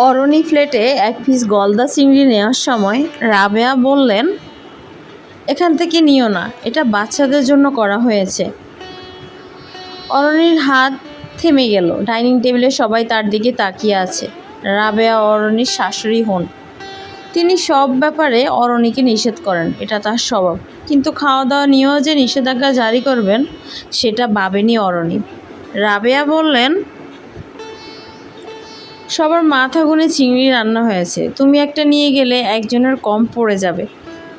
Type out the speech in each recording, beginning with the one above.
অরণি ফ্ল্যাটে এক পিস গলদা চিংড়ি নেওয়ার সময় রাবেয়া বললেন, এখান থেকে নিও না, এটা বাচ্চাদের জন্য করা হয়েছে। অরণির হাত থেমে গেল। ডাইনিং টেবিলে সবাই তার দিকে তাকিয়ে আছে। রাবেয়া অরণির শাশুড়ি হন। তিনি সব ব্যাপারে অরণিকে নিষেধ করেন, এটা তার স্বভাব। কিন্তু খাওয়া দাওয়া নিয়েও যে নিষেধাজ্ঞা জারি করবেন সেটা ভাবেনি অরণি। রাবেয়া বললেন, সবার মাথা গুনে চিংড়ি রান্না হয়েছে, তুমি একটা নিয়ে গেলে একজনের কম পড়ে যাবে।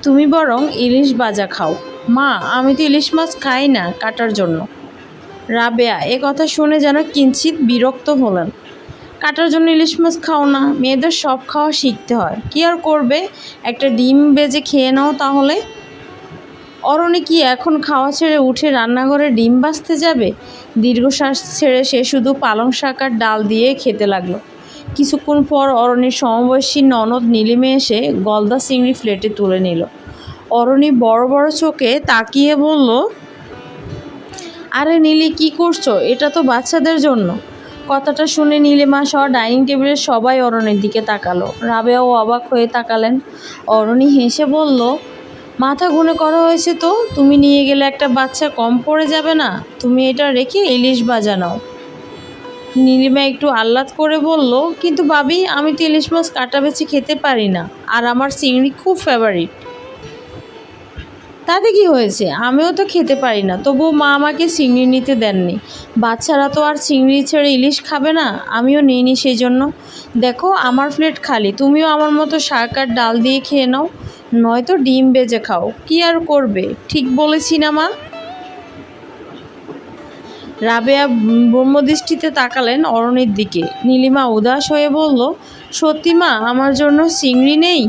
তুমি বরং ইলিশ ভাজা খাও। মা, আমি তো ইলিশ মাছ খাই না কাটার জন্য। রাবেয়া এ কথা শুনে যেন কিঞ্চিত বিরক্ত হলেন। কাটার জন্য ইলিশ মাছ খাও না? মেয়েদের সব খাওয়া শিখতে হয়। কি আর করবে, একটা ডিম ভেজে খেয়ে নাও তাহলে। অরণি কি এখন খাওয়া ছেড়ে উঠে রান্নাঘরে ডিম ভাজতে যাবে? দীর্ঘশ্বাস ছেড়ে সে শুধু পালং শাক আর ডাল দিয়ে খেতে লাগলো। কিছুক্ষণ পর অরণির সমবয়সী ননদ নীলিমে এসে গলদা চিংড়ি প্লেটে তুলে নিল। অরণি বড় বড় চোখে তাকিয়ে বলল, আরে নীলি, কি করছো? এটা তো বাচ্চাদের জন্য। কথাটা শুনে নীলিমা সহ ডাইনিং টেবিলের সবাই অরণির দিকে তাকালো। রাবেয়াও অবাক হয়ে তাকালেন। অরণি হেসে বলল, মাথা গুনে করা হয়েছে তো, তুমি নিয়ে গেলে একটা বাচ্চা কম পড়ে যাবে না? তুমি এটা রেখে ইলিশ ভাজা নাও। নীলিমা একটু আহ্লাদ করে বলল, কিন্তু ভাবি, আমি তো ইলিশ মাছ কাটা বেছে খেতে পারি না, আর আমার চিংড়ি খুব ফেভারিট। তাতে কি হয়েছে, আমিও তো খেতে পারি না, তবুও মা আমাকে চিংড়ি নিতে দেননি। বাচ্চারা তো আর চিংড়ি ছেড়ে ইলিশ খাবে না, আমিও নিইনি সেই জন্য। দেখো, আমার প্লেট খালি, তুমিও আমার মতো শাক আর ডাল দিয়ে খেয়ে নাও, নয়তো ডিম ভেজে খাও। কি আর করবে, ঠিক বলেছি না মা? রাবেয়া ব্রহ্মদৃষ্টিতে তাকালেন অরণির দিকে। নীলিমা উদাস হয়ে বলল, সত্যি মা, আমার জন্য চিংড়ি নেই?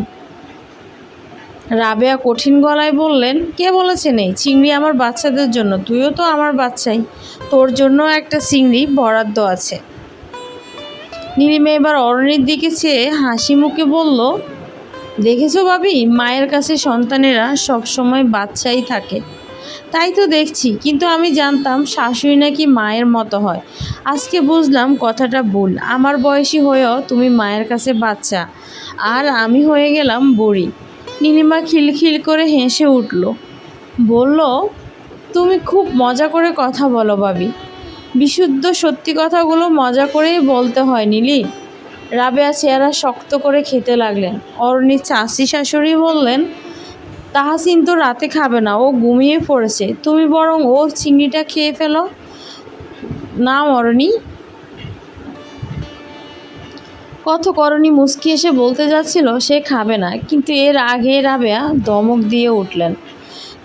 রাবেয়া কঠিন গলায় বললেন, কে বলেছে নেই? চিংড়ি আমার বাচ্চাদের জন্য, তুইও তো আমার বাচ্চাই, তোর জন্য একটা চিংড়ি বরাদ্দ আছে। নীলিমা এবার অরণির দিকে চেয়ে হাসি মুখে বলল, দেখেছো ভাবি, মায়ের কাছে সন্তানেরা সবসময় বাচ্চাই থাকে। তাই তো দেখছি, কিন্তু আমি জানতাম শাশুড়ি নাকি মায়ের মতো হয়। আজকে বুঝলাম কথাটা ভুল। আমার বয়সী হয়েও তুমি মায়ের কাছে বাচ্চা, আর আমি হয়ে গেলাম বুড়ি। নীলিমা খিলখিল করে হেসে উঠল, বলল, তুমি খুব মজা করে কথা বলো ভাবি। বিশুদ্ধ সত্যি কথাগুলো মজা করেই বলতে হয় নীলি। রাবেয়া চেহারা শক্ত করে খেতে লাগলেন। অরণির চাচি শাশুড়ি বললেন, তাহাসিন তো রাতে খাবে না, ও ঘুমিয়ে পড়েছে, তুমি বরং ওর চিংড়িটা খেয়ে ফেলো না অরণি। করণী মুচকি এসে বলতে যাচ্ছিল সে খাবে না, কিন্তু এর আগে রাবেয়া ধমক দিয়ে উঠলেন,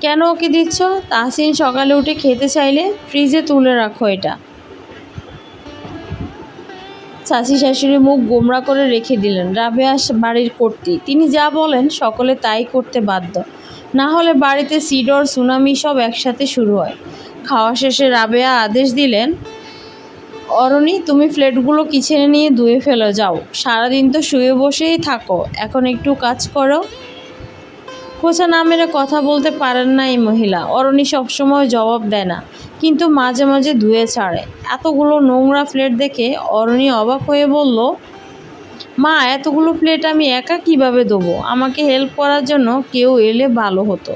কেন ওকে দিচ্ছ? তাহসিন সকালে উঠে খেতে চাইলে ফ্রিজে তুলে রাখো এটা। চাচি শাশুড়ি মুখ গোমড়া করে রেখে দিলেন। রাবেয়া বাড়ির কর্ত্রী, তিনি যা বলেন সকলে তাই করতে বাধ্য, না হলে বাড়িতে সিডর সুনামি সব একসাথে শুরু হয়। খাওয়া শেষে রাবেয়া আদেশ দিলেন, অরণি, তুমি প্লেটগুলো কিচেনে নিয়ে ধুয়ে ফেলো, যাও। সারাদিন তো শুয়ে বসেই থাকো, এখন একটু কাজ করো। খোঁচা না মেরে কথা বলতে পারেন না এই মহিলা। অরণি সবসময় জবাব দেয় না, কিন্তু মাঝে মাঝে ধুয়ে ছাড়ে। এতগুলো নোংরা প্লেট দেখে অরণি অবাক হয়ে বলল, মা, এতগুলো প্লেট আমি একা কিভাবে দেবো? আমাকে হেল্প করার জন্য কেউ এলে ভালো হতো।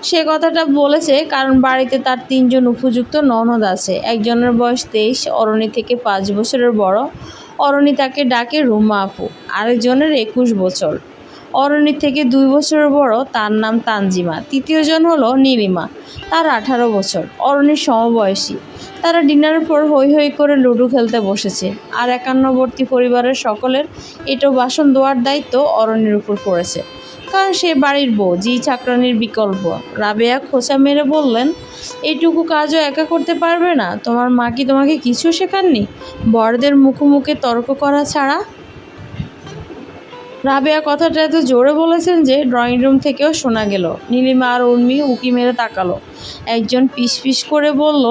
সে কথাটা বলেছে কারণ বাড়িতে তার 3 জন উপযুক্ত ননদ আছে। একজনের বয়স 23, অরণি থেকে 5 বছরের বড়। অরণি তাকে ডাকে রুমা আপু। আরেকজনের 21 বছর, অরণি থেকে 2 বছরের বড়, তার নাম তানজিমা। তৃতীয়জন হলো নীলিমা, তার 18 বছর, অরণির সমবয়সী। তারা ডিনারের পর হৈ হৈ করে লুডো খেলতে বসেছে। আর একান্নবর্তী পরিবারের সকলের এঁটো বাসন ধোয়ার দায়িত্ব অরণির উপর পড়েছে, কারণ সে বাড়ির বউ, জি চাকরানির বিকল্প। রাবেয়া খোঁচা মেরে বললেন, এইটুকু কাজও একা করতে পারবে না? তোমার মা কি তোমাকে কিছু শেখাননি, বড়দের মুখে তর্ক করা ছাড়া? রাবেয়া কথাটা এত জোরে বলেছেন যে ড্রয়িং রুম থেকেও শোনা গেল। নীলিমা আর উর্মি উকি মেরে তাকালো। একজন পিস পিস করে বলল,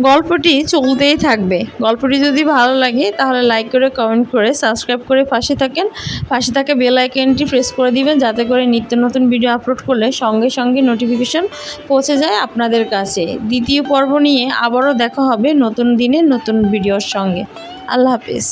গল্পটি চলতেই থাকবে। গল্পটি যদি ভালো লাগে তাহলে লাইক করে, কমেন্ট করে, সাবস্ক্রাইব করে পাশে থাকা বেল আইকনটি প্রেস করে দিবেন, যাতে করে নিত্য নতুন ভিডিও আপলোড করলে সঙ্গে সঙ্গে নোটিফিকেশন পৌঁছে যায় আপনাদের কাছে। দ্বিতীয় পর্ব নিয়ে আবারও দেখা হবে নতুন দিনে নতুন ভিডিওর সঙ্গে। আল্লাহ হাফেজ।